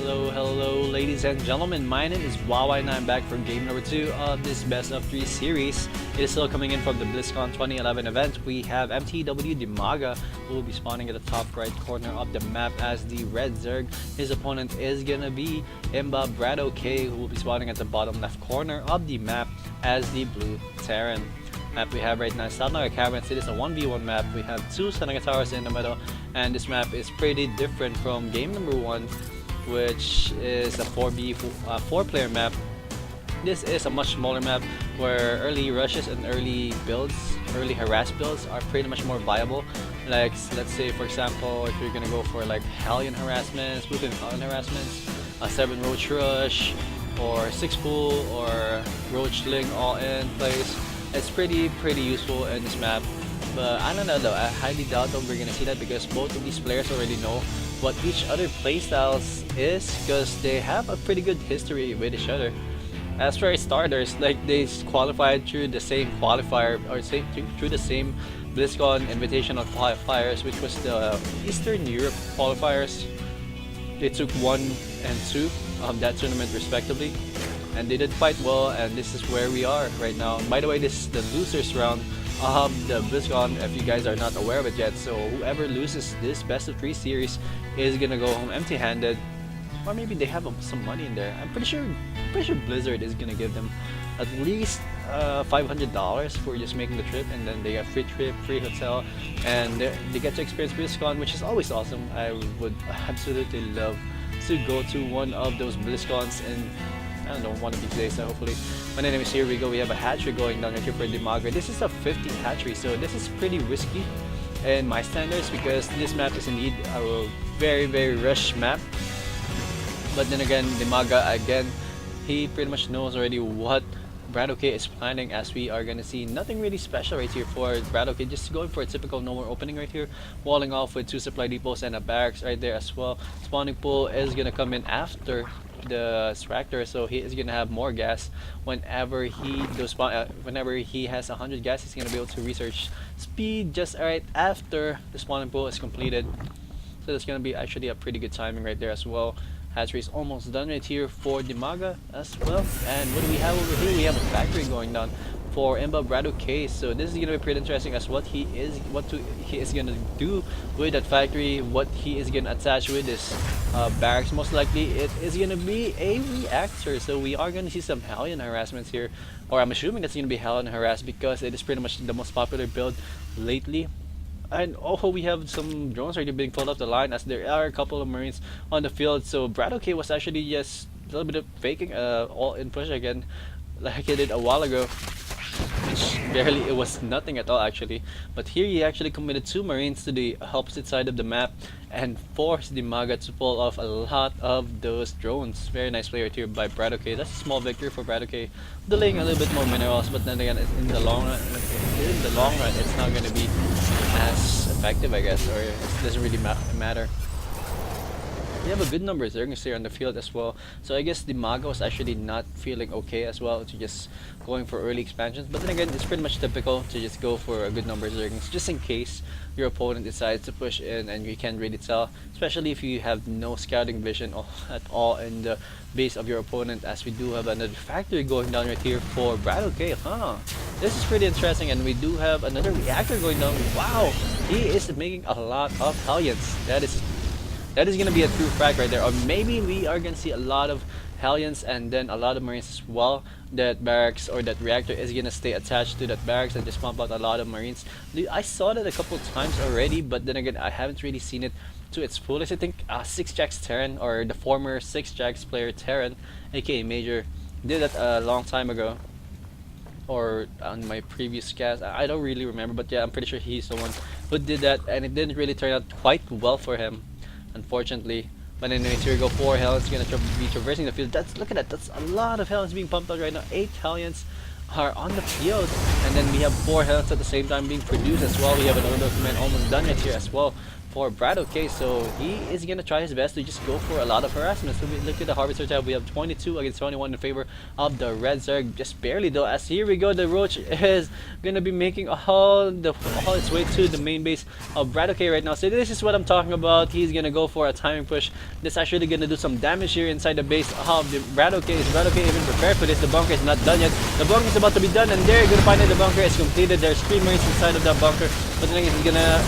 Hello, ladies and gentlemen. My name is Wawa and I'm back for game number 2 of this Best of 3 series. It is still coming in from the BlizzCon 2011 event. We have MTW Dimaga, who will be spawning at the top right corner of the map as the red Zerg. His opponent is gonna be BratOk, who will be spawning at the bottom left corner of the map as the blue Terran. Map we have right now is Odnoklassniki Caverns. It is a 1v1 map. We have 2 Seneca Towers in the middle, and this map is pretty different from game number 1, which is a 4-player map. This is a much smaller map where early rushes and early harass builds are pretty much more viable. Like, let's say for example, if you're gonna go for like Hellion harassments, Moving Hellion harassments, a 7 Roach Rush, or 6 Pool, or Roach Ling all in place. It's pretty useful in this map, but I don't know though. I highly doubt that we're gonna see that because both of these players already know what each other playstyles is, because they have a pretty good history with each other. As for starters, like they qualified through the same qualifier, or through the same BlizzCon Invitational qualifiers, which was the Eastern Europe qualifiers. They took 1 and 2 of that tournament respectively, and they did quite well, and this is where we are right now. By the way, this is the losers round of the BlizzCon, if you guys are not aware of it yet. So whoever loses this best of 3 series is gonna go home empty-handed, or maybe they have some money in there. I'm pretty sure Blizzard is gonna give them at least $500 for just making the trip, and then they get free trip, free hotel, and they get to experience BlizzCon, which is always awesome. I would absolutely love to go to one of those BlizzCons in, I don't know, one of these days, so hopefully. But anyways, here we go. We have a hatchery going down right here for Dimaga. This is a 50 hatchery, so this is pretty risky in my standards because this map is indeed a very rush map. But then again, Dimaga, again, he pretty much knows already what BratOk is planning, as we are gonna see nothing really special right here for BratOk. Just going for a typical no more opening right here, walling off with 2 supply depots and a barracks right there as well. Spawning pool is gonna come in after the extractor, so he is gonna have more gas whenever he does whenever he has 100 gas. He's gonna be able to research speed just right after the spawning pool is completed, so that's gonna be actually a pretty good timing right there as well. Hatchery is almost done right here for Dimaga as well. And what do we have over here? We have a factory going down for BratOk. So this is gonna be pretty interesting as what he is gonna do with that factory, what he is gonna attach with this barracks. Most likely it is gonna be a reactor, so we are gonna see some Hellion harassments here, or I'm assuming that's gonna be Hellion harass because it is pretty much the most popular build lately. And also we have some drones already being pulled off the line, as there are a couple of Marines on the field. So BratOk was actually just a little bit of faking all-in push again, like he did a while ago, which barely, it was nothing at all actually. But here he actually committed 2 Marines to the opposite side of the map and forced Dimaga to pull off a lot of those drones. Very nice play right here by BratOk. That's a small victory for BratOk, delaying a little bit more minerals, but then again, in the long run, it's not going to be as effective, I guess, or it doesn't really matter. We have a good number of Zergs here on the field as well, so I guess Dimaga was actually not feeling okay as well to just going for early expansions. But then again, it's pretty much typical to just go for a good number of Zergs just in case your opponent decides to push in and you can't really tell, especially if you have no scouting vision at all in the base of your opponent, as we do have another factory going down right here for BratOk. This is pretty interesting, and we do have another reactor going down. Wow, he is making a lot of Hellions. That is gonna be a true frag right there, or maybe we are gonna see a lot of Hellions and then a lot of Marines as well. That barracks or that reactor is gonna stay attached to that barracks and just pump out a lot of Marines. I saw that a couple times already, but then again, I haven't really seen it to its fullest. I think 6jax Terran, or the former 6jax player Terran, aka Major, did that a long time ago, or on my previous cast. I don't really remember, but yeah, I'm pretty sure he's the one who did that, and it didn't really turn out quite well for him, unfortunately. But anyways, here we go. 4 Hellions gonna be traversing the field. Look at that. That's a lot of Hellions being pumped out right now. 8 Hellions are on the field, and then we have 4 Hellions at the same time being produced as well. We have another command almost done right here as well for BratOk. So he is gonna try his best to just go for a lot of harassment. So we look at the Harvester tab, we have 22 against 21 in favor of the Red Zerg, just barely though, as here we go, the Roach is gonna be making all its way to the main base of BratOk right now. So this is what I'm talking about. He's gonna go for a timing push. This actually gonna do some damage here inside the base of the BratOk. Is BratOk even prepared for this? The bunker is not done yet. The bunker is about to be done, and there you're gonna find that the bunker is completed. There's 3 Marines inside of that bunker, but then he's gonna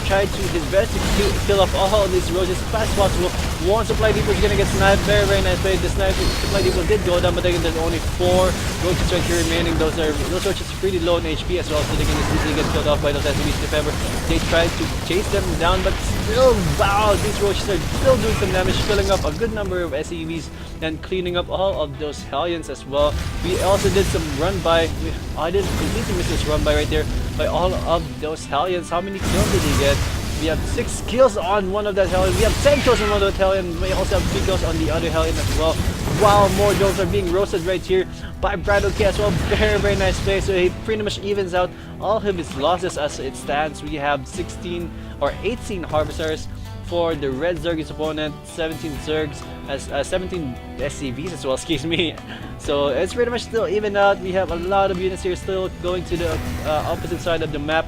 try to his best to kill off all these roaches as fast as possible. One supply depot is gonna get sniped. Very nice play. The supply depot did go down, but then there's only 4 roaches right here remaining. Those roaches are pretty low in HP as well, so they're gonna easily get killed off by those SCVs if ever they try to chase them down. But still, wow, these roaches are still doing some damage, filling up a good number of SCVs and cleaning up all of those Hellions as well. We also did some run by. I didn't completely miss this run by right there by all of those Hellions. How many kills did he get? We have 6 kills on one of that Hellion. We have 10 kills on one of that Hellion. We also have 3 kills on the other Hellion as well. Wow, more drones are being roasted right here by BratOk as well. Very nice play. So he pretty much evens out all of his losses as it stands. We have 16 or 18 Harvesters for the Red Zerg's opponent, 17 Zergs, as 17 SCVs as well, excuse me. So it's pretty much still even out. We have a lot of units here still going to the opposite side of the map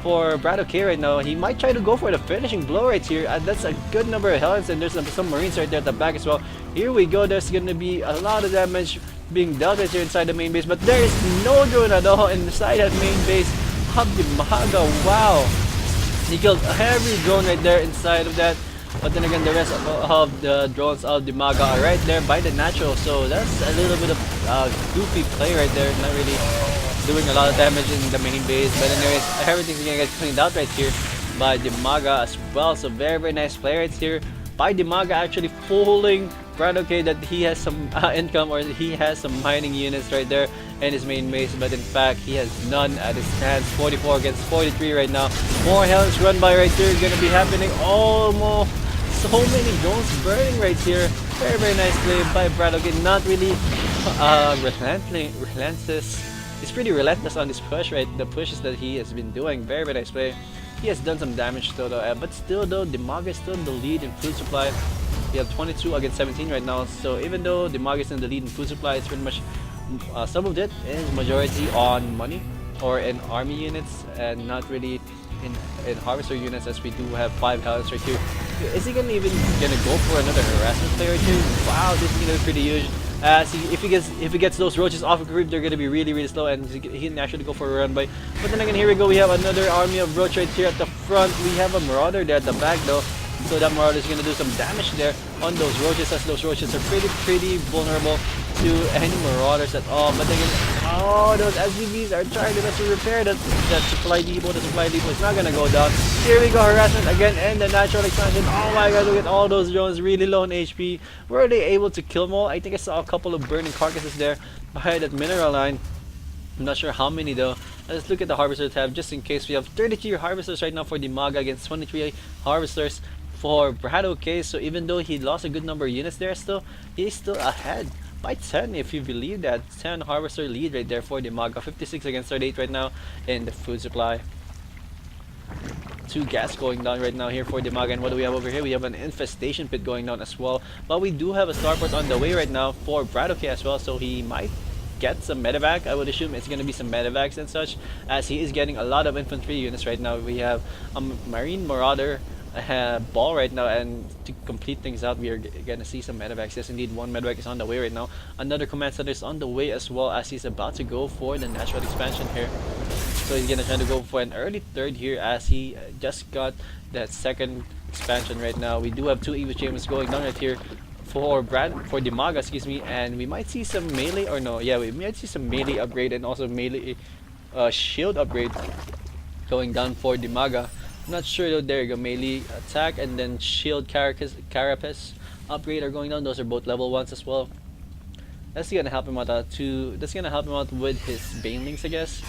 for BratOk right now. He might try to go for the finishing blow right here. That's a good number of Hellions, and there's some Marines right there at the back as well. Here we go. There's going to be a lot of damage being dealt right here inside the main base, but there is no drone at all inside that main base of Dimaga. Wow. He killed every drone right there inside of that. But then again, the rest of the drones of Dimaga are right there by the natural. So that's a little bit of goofy play right there. Not really doing a lot of damage in the main base. But anyways, everything's gonna get cleaned out right here by Dimaga as well. So very nice play right here by Dimaga, actually fooling BratOk that he has some income, or he has some mining units right there in his main base, but in fact he has none at his hands. 44 against 43 right now. More Hellions run by right here gonna be happening. Almost so many drones burning right here. Very nice play by BratOk. Not really relentless. He's pretty relentless on this push, right? The pushes that he has been doing. Very nice play. He has done some damage still though, but still though, Dimaga is still in the lead in food supply. We have 22 against 17 right now. So even though Dimaga is in the lead in food supply, it's pretty much some of it is majority on money or in army units, and not really in harvester units, as we do have 5 Hellions right here. Is he even gonna go for another harassment play right here? Wow, this is gonna be pretty huge. If he gets those roaches off a group, they're gonna be really slow, and he can actually go for a run by. But then again, here we go. We have another army of roach right here at the front. We have a marauder there at the back though, so that marauder is gonna do some damage there on those roaches, as those roaches are pretty vulnerable to any marauders at all. But then again, oh, those SCVs are trying to repair that supply depot. The supply depot is not gonna go down. Here we go, harassment again, and the natural expansion. Oh my god, look at all those drones, really low in HP. Were they able to kill them all? I think I saw a couple of burning carcasses there by that mineral line. I'm not sure how many though. Let's look at the harvester tab just in case. We have 33 harvesters right now for Dimaga against 23 harvesters for BratOk. So even though he lost a good number of units there, he's still ahead by 10, if you believe that. 10 harvester lead right there for Dimaga. 56 against 38 right now in the food supply. 2 gas going down right now here for Dimaga. And what do we have over here? We have an infestation pit going down as well. But we do have a starport on the way right now for BratOk as well, so he might get some medevac. I would assume it's going to be some medevacs and such, as he is getting a lot of infantry units right now. We have a marine marauder ball right now, and to complete things out, we are gonna see some medevacs. Yes indeed, 1 medevac is on the way right now. Another command center is on the way as well, as he's about to go for the natural expansion here. So he's gonna try to go for an early third here, as he just got that second expansion right now. We do have 2 evo chambers going down right here for Dimaga, excuse me, and we might see some melee, or no, yeah, we might see some melee upgrade and also melee shield upgrade going down for Dimaga. I'm not sure though. There you go, melee attack and then shield carapace upgrade are going down. Those are both level 1s as well. That's gonna help him out that's gonna help him out with his banelings, I guess,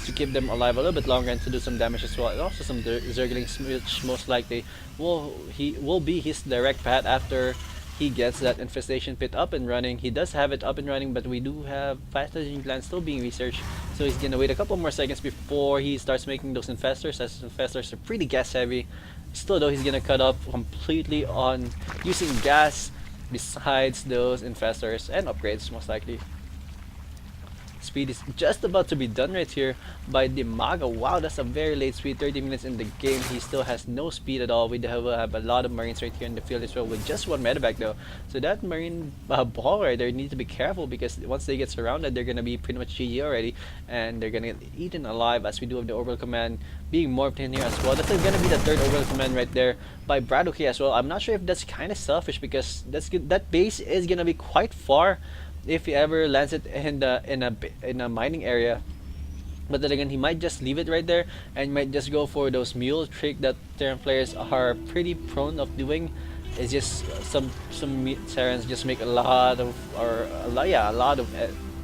to keep them alive a little bit longer and to do some damage as well. And also some zerglings, which most likely will be his direct path after he gets that infestation pit up and running. He does have it up and running, but we do have pathogen glands still being researched, so he's gonna wait a couple more seconds before he starts making those infestors, as infestors are pretty gas heavy, Still though, he's gonna cut up completely on using gas besides those infestors and upgrades most likely. Speed is just about to be done right here by Dimaga. Wow, that's a very late speed, 30 minutes in the game. He still has no speed at all. We have a lot of Marines right here in the field as well with just one medevac though. So that Marine ball right there need to be careful because once they get surrounded, they're going to be pretty much GG already. And they're going to get eaten alive as we do have the orbital command being morphed in here as well. That's going to be the third orbital command right there by BratOk as well. I'm not sure if that's kind of selfish because that base is going to be quite far if he ever lands it in a mining area. But then again, he might just leave it right there and might just go for those mule trick that Terran players are pretty prone of doing. It's just some Terrans just make a lot of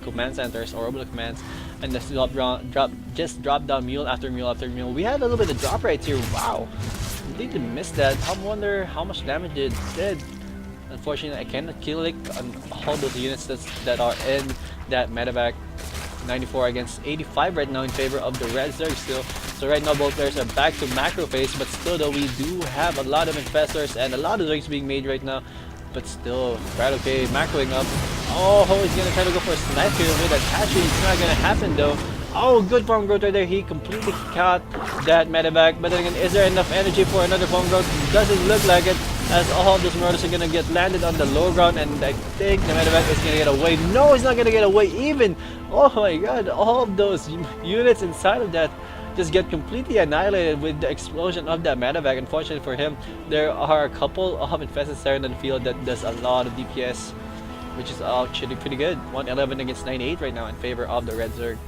command centers or orbital commands and just drop down mule after mule after mule. We had a little bit of drop right here. Wow, completely missed that. I wonder how much damage it did. Unfortunately, I cannot kill it on all those units that are in that medevac. 94 against 85 right now in favor of the RedZerg still. So right now both players are back to macro phase, but still though we do have a lot of infestors and a lot of Zergs being made right now. But still, BratOk macroing up. Oh, he's gonna try to go for a snipe here with that hatchery. It's not gonna happen though. Oh, good farm growth right there. He completely caught that medevac. But then again, is there enough energy for another farm growth? Doesn't look like it, as all of those marauders are gonna get landed on the low ground, and I think the medevac is gonna get away. No, he's not gonna get away even. Oh my god, all of those units inside of that just get completely annihilated with the explosion of that medevac. Unfortunately for him, there are a couple of infested Terran in the field that does a lot of DPS, which is actually pretty good. 111 against 98 right now in favor of the RedZerg.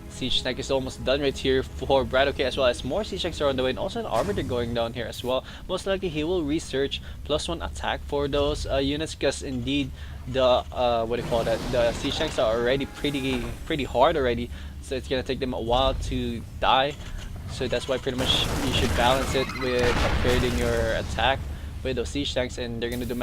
Siege tank is almost done right here for BratOk, as well as more siege tanks are on the way, and also an arbiter going down here as well. Most likely he will research +1 attack for those units, because indeed the the siege tanks are already pretty hard already, so it's gonna take them a while to die. So that's why pretty much you should balance it with upgrading your attack with those siege tanks, and they're gonna do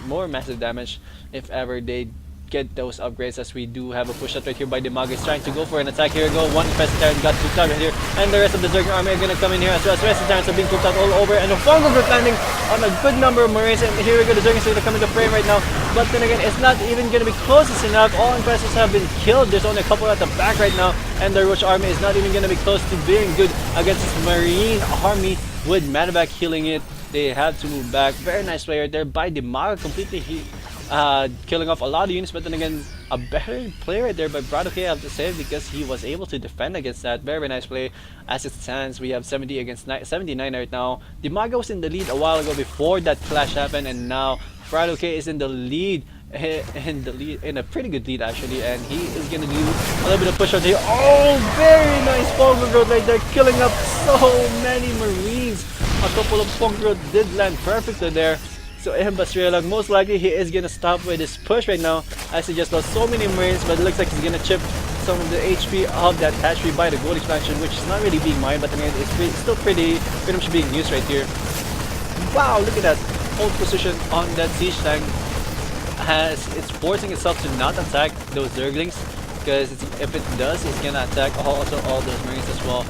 more massive damage if ever they get those upgrades, as we do have a push up right here by Dimaga. Is trying to go for an attack. Here we go, one infested Terran got cooked out right here, and the rest of the Zerg army are gonna come in here as well, as the rest of the Terrans are being cooked out all over, and a fungal group landing on a good number of Marines, and here we go, the Zerg is gonna come into frame right now, but then again, it's not even gonna be closest enough. All infestors have been killed. There's only a couple at the back right now, and the Roach army is not even gonna be close to being good against this Marine army with medevac healing it. They have to move back. Very nice play right there by Dimaga, completely killing off a lot of units, but then again, a better play right there by BratOk, I have to say, because he was able to defend against that. Very nice play. As it stands, we have 70 against 79 right now. Dimaga was in the lead a while ago before that clash happened, and now BratOk is in the lead. In a pretty good lead actually, and he is gonna do a little bit of push out here. Oh, very nice fungal growth right there, killing up so many Marines. A couple of fungal growth did land perfectly there. So Bastrialag, most likely he is gonna stop with his push right now, as he just lost so many Marines, but it looks like he's gonna chip some of the HP of that hatchery by the gold expansion, which is not really being mined, but I mean, it's still pretty much being used right here. Wow, look at that hold position on that siege tank. It's forcing itself to not attack those Zerglings, because if it does, it's gonna attack also all those Marines as well.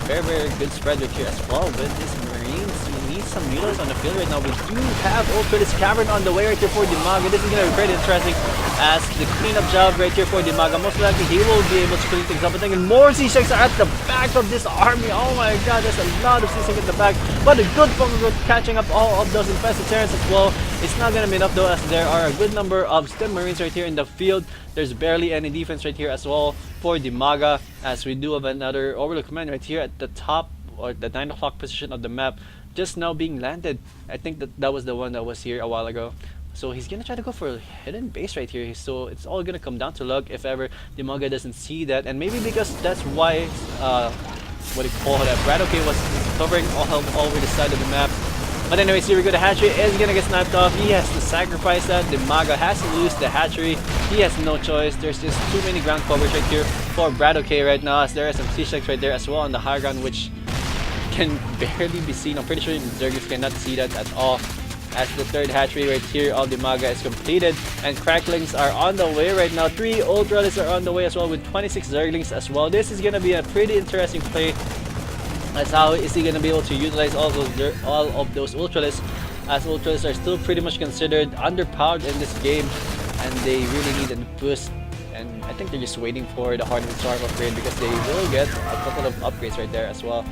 Very good spread right here as well with these Marines. We need some mules on the field right now. We do have Ultralis Cavern on the way right here for Dimaga. This is gonna be pretty interesting as the cleanup job right here for Dimaga. Most likely he will be able to clean things up. But thinking more siege tanks are at the back of this army. Oh my god, there's a lot of siege tanks at the back. But a good fungal growth catching up all of those infested Terrans as well. It's not gonna be enough though, as there are a good number of stem Marines right here in the field. There's barely any defense right here as well for Dimaga, as we do have another orbital command right here at the top, or the 9 o'clock position of the map, just now being landed. I think that was the one that was here a while ago. So he's gonna try to go for a hidden base right here. So it's all gonna come down to luck if ever Dimaga doesn't see that, and maybe because that's why BratOk was covering all over the side of the map. But anyways, here we go. The hatchery is gonna get sniped off. He has to sacrifice that. Dimaga has to lose the hatchery. He has no choice. There's just too many ground coverage right here for BratOk right now, as there are some siege tanks right there as well on the high ground, which can barely be seen. I'm pretty sure the Zergers cannot see that at all, as the third hatchery right here of Dimaga is completed, and cracklings are on the way right now. 3 Ultralis are on the way as well, with 26 Zerglings as well. This is gonna be a pretty interesting play That's how is he gonna be able to utilize all of those ultralists, as ultralists are still pretty much considered underpowered in this game, and they really need a boost. And I think they're just waiting for the hardened storm upgrade, because they will get a couple of upgrades right there as well.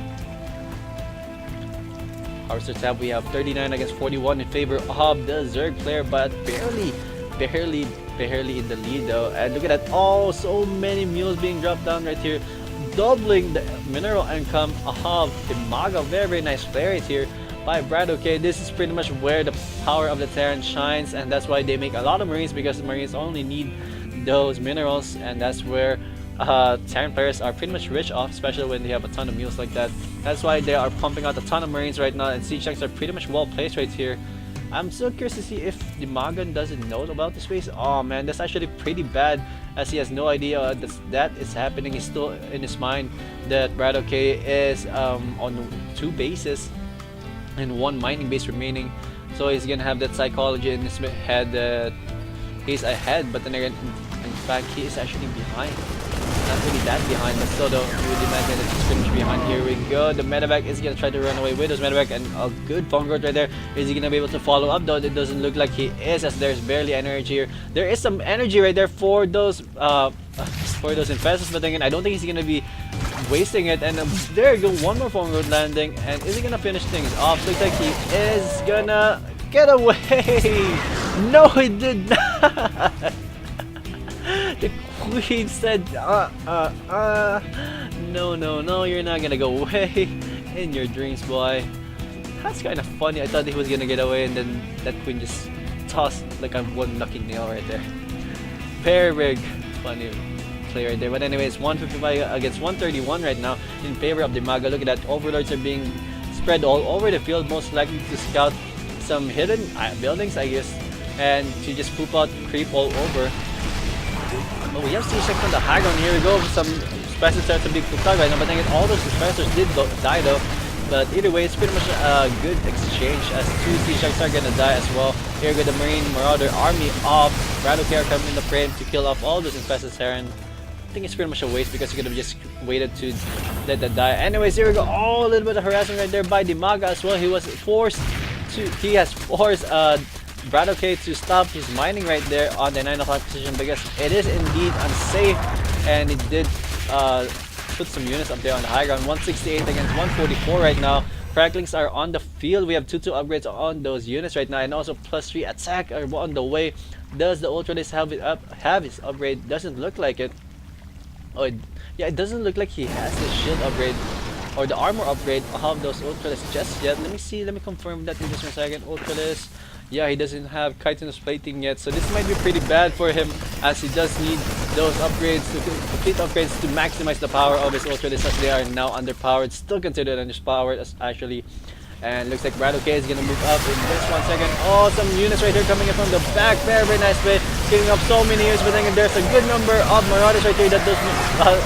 Our stats tab, we have 39 against 41 in favor of the Zerg player, but barely in the lead though. And look at that, oh, so many mules being dropped down right here, doubling the mineral income of Dimaga. Very nice play right here by BratOk. This is pretty much where the power of the Terran shines, and that's why they make a lot of Marines, because the Marines only need those minerals, and that's where Terran players are pretty much rich off, especially when they have a ton of mules like that. That's why they are pumping out a ton of Marines right now, and siege tanks are pretty much well placed right here. I'm so curious to see if Dimaga doesn't know about the space. Oh man, that's actually pretty bad, as he has no idea that is happening. He's still in his mind that BratOk is on 2 bases and 1 mining base remaining, so he's gonna have that psychology in his head that he's ahead, but then again, in fact, he is actually behind. Not really that behind, but still though, you would imagine that he's pretty much behind. Here we go, the medevac is gonna try to run away with his medevac, and a good phone growth right there. Is he gonna be able to follow up though? It doesn't look like he is, as there's barely energy here. There is some energy right there for those infestors, but then again, I don't think he's gonna be wasting it. And there you go, one more phone growth landing, and is he gonna finish things off? Looks like he is gonna get away. No, he did not. The queen said, no, you're not gonna go away in your dreams, boy. That's kind of funny. I thought he was gonna get away, and then that queen just tossed like a one lucky nail right there. Very funny play right there. But anyways, 155 against 131 right now in favor of Dimaga. Look at that, overlords are being spread all over the field, most likely to scout some hidden buildings, I guess, and to just poop out creep all over. Oh, we have siege tanks on the high ground. Here we go, some specials are to be pooped out right now, but then all those specials did die though. But either way, it's pretty much a good exchange, as 2 siege tanks are gonna die as well. Here we go, the Marine Marauder army of BratOk are coming in the frame to kill off all those infested Terran. I think it's pretty much a waste, because you could have just waited to let that die. Anyways, here we go. Oh, a little bit of harassment right there by Dimaga as well. He has forced BratOk to stop his mining right there on the 9 o'clock position, because it is indeed unsafe, and it did put some units up there on the high ground. 168 against 144 right now. Cracklings are on the field. We have 2-2 upgrades on those units right now, and also +3 attack are on the way. Does the ultralist have his upgrade? Doesn't look like it. Oh, yeah, it doesn't look like he has the shield upgrade or the armor upgrade of those ultralists just yet. Let me see, let me confirm that in just a second. Ultralist, yeah, he doesn't have chitinous plating yet, so this might be pretty bad for him, as he does need those upgrades, complete upgrades, to maximize the power of his ultralists, as they are now underpowered, still considered underpowered actually. And looks like BratOk is gonna move up in just 1 second. Oh, some units right here coming in from the back. Very nice play, killing up so many units, but then there's a good number of Marauders right here that those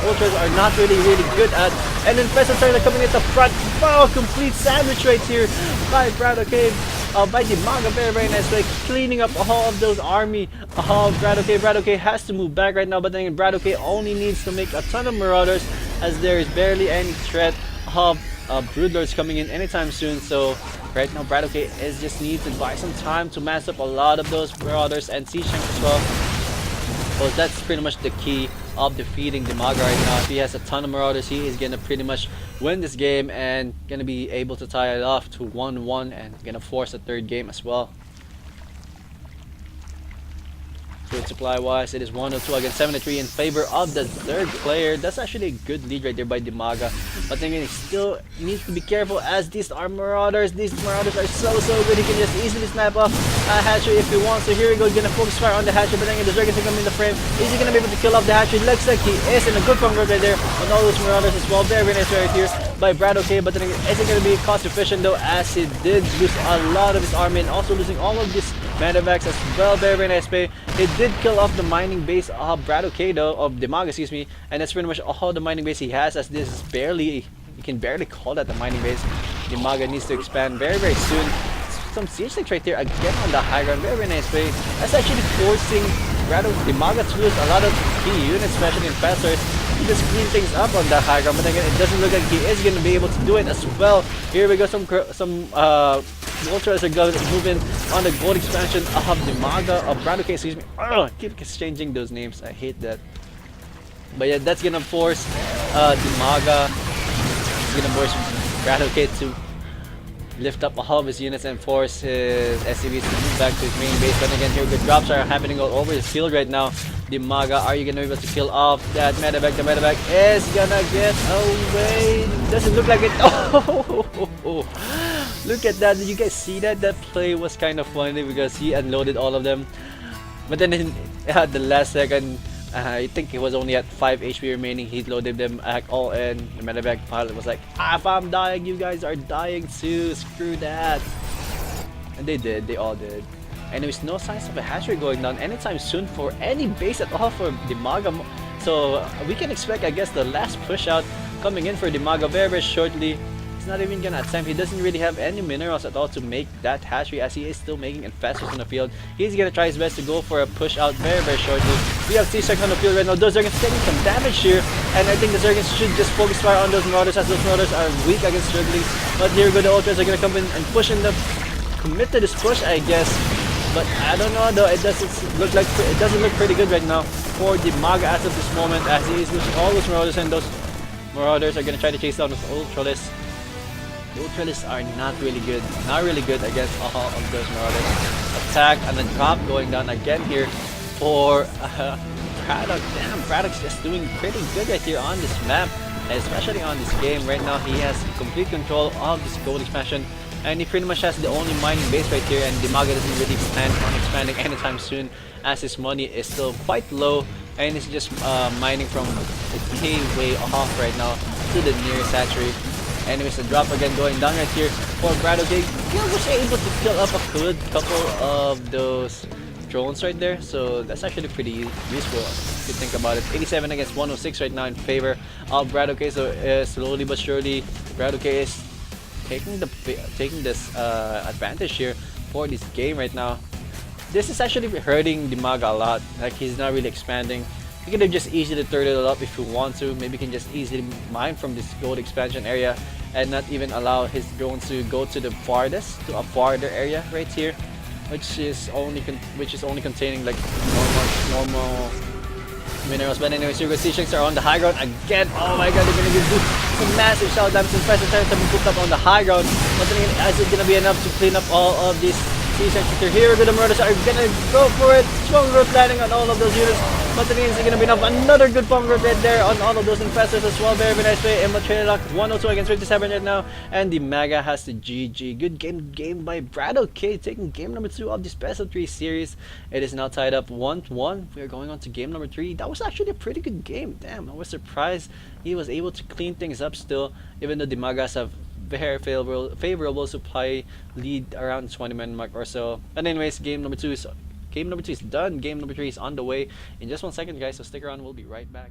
ultras are not really good at. And then Infestors are coming at the front. Wow, complete sandwich right here by BratOk, by Dimaga. Very nice play, cleaning up all of those army of BratOk. BratOk has to move back right now, but then BratOk only needs to make a ton of Marauders, as there is barely any threat of broodlords coming in anytime soon. So right now BratOk just needs to buy some time to mass up a lot of those marauders and siege tanks as well. Well, that's pretty much the key of defeating Dimaga right now. If he has a ton of marauders, he is gonna pretty much win this game and gonna be able to tie it off to 1-1 and gonna force a 3rd game as well. Food supply wise, it is 102 against 73 in favor of the Zerg player. That's actually a good lead right there by Dimaga. But then he still needs to be careful, as these are marauders. These marauders are so good. He can just easily snap off a hatchery if he wants. So here we go, gonna focus fire on the hatchery, but then the Zerg is coming in the frame. Is he gonna be able to kill off the hatchery? Looks like he is, in a good convert right there on all those marauders as well. Very nice right here by BratOk, but then is it gonna be cost efficient though, as he did lose a lot of his army and also losing all of this medevacs as well. Very nice play. It did kill off the mining base of BratOk though, of Dimaga, excuse me, and that's pretty much all the mining base he has, as this is barely, you can barely call that the mining base. Dimaga needs to expand very soon. Some siege tanks right there again on the high ground. Very nice play. That's actually forcing Dimaga to lose a lot of key units, especially infestors, to just clean things up on that high ground, but again, it doesn't look like he is going to be able to do it as well. Here we go, some Ultras are going to move in on the gold expansion of Dimaga, of BratOk, excuse me. Keep exchanging those names, I hate that. But yeah, that's going to force Dimaga, it's going to force BratOk to lift up all of his units and force his SCVs to move back to his main base. But again, here the drops are happening all over his field right now. Dimaga, are you gonna be able to kill off that medevac? The medevac is gonna get away. Doesn't look like it. Oh, look at that. Did you guys see that? That play was kind of funny because he unloaded all of them. But then at the last second, I think he was only at 5 HP remaining. He loaded them back all in. The medevac pilot was like, if I'm dying, you guys are dying too. Screw that. And they did. They all did. And there's no signs of a hatchery going down anytime soon for any base at all for Dimaga. So we can expect, I guess, the last push out coming in for Dimaga very, very shortly. He's not even gonna attempt. He doesn't really have any minerals at all to make that hatchery, as he is still making infestors on the field. He's gonna try his best to go for a push out very, very shortly. We have T-Strike on the field right now. Those Zergans taking some damage here, and I think the Zergans should just focus fire on those Marauders, as those Marauders are weak against struggling. But here we go, the Ultras are gonna come in and push in the commit to this push, I guess. But I don't know though, it doesn't look pretty good right now for Dimaga as of this moment, as he is losing all those Marauders, and those Marauders are gonna try to chase down those Ultralists. The Ultralists are not really good against all of those Marauders. Attack and then drop going down again here for BratOk. Damn, BratOk's just doing pretty good right here on this map, especially on this game. Right now he has complete control of this gold expansion, and he pretty much has the only mining base right here, and Dimaga doesn't really plan on expanding anytime soon, as his money is still quite low, and he's just mining from way off right now to the nearest hatchery. Anyways, the drop again going down right here for BratOk. He was able to kill up a good couple of those drones right there, so that's actually pretty useful if you think about it. 87 against 106 right now in favor of BratOk. So slowly but surely BratOk is taking this advantage here for this game right now. This is actually hurting Dimaga a lot. Like, he's not really expanding. You can just easily turtle it up if you want to. Maybe you can just easily mine from this gold expansion area and not even allow his drones to go to the farthest, to a farther area right here, which is only containing like normal minerals. But anyways, here goes T-Strikes are on the high ground again. Oh my god, they're gonna do some massive shot damage, and Infestors trying to be put up on the high ground. But then again, is it gonna be enough to clean up all of these T-Strikes here? The Marauders are gonna go for it. Strong growth landing on all of those units. But then again, it's gonna be enough. Another good bomb growth right there on all of those Infestors as well. Very, very nice play. Lock 102 against 57 right now, and Dimaga has the GG. Good game by BratOk, taking game number 2 of this best of 3 series. It is now tied up 1-1. We are going on to game number 3. That was actually a pretty good game. Damn, I was surprised he was able to clean things up still, even though Dimagas have very favorable supply lead around 20-man mark or so. But anyways, game number 2 is done. Game number 3 is on the way in just 1 second, guys, so stick around. We'll be right back.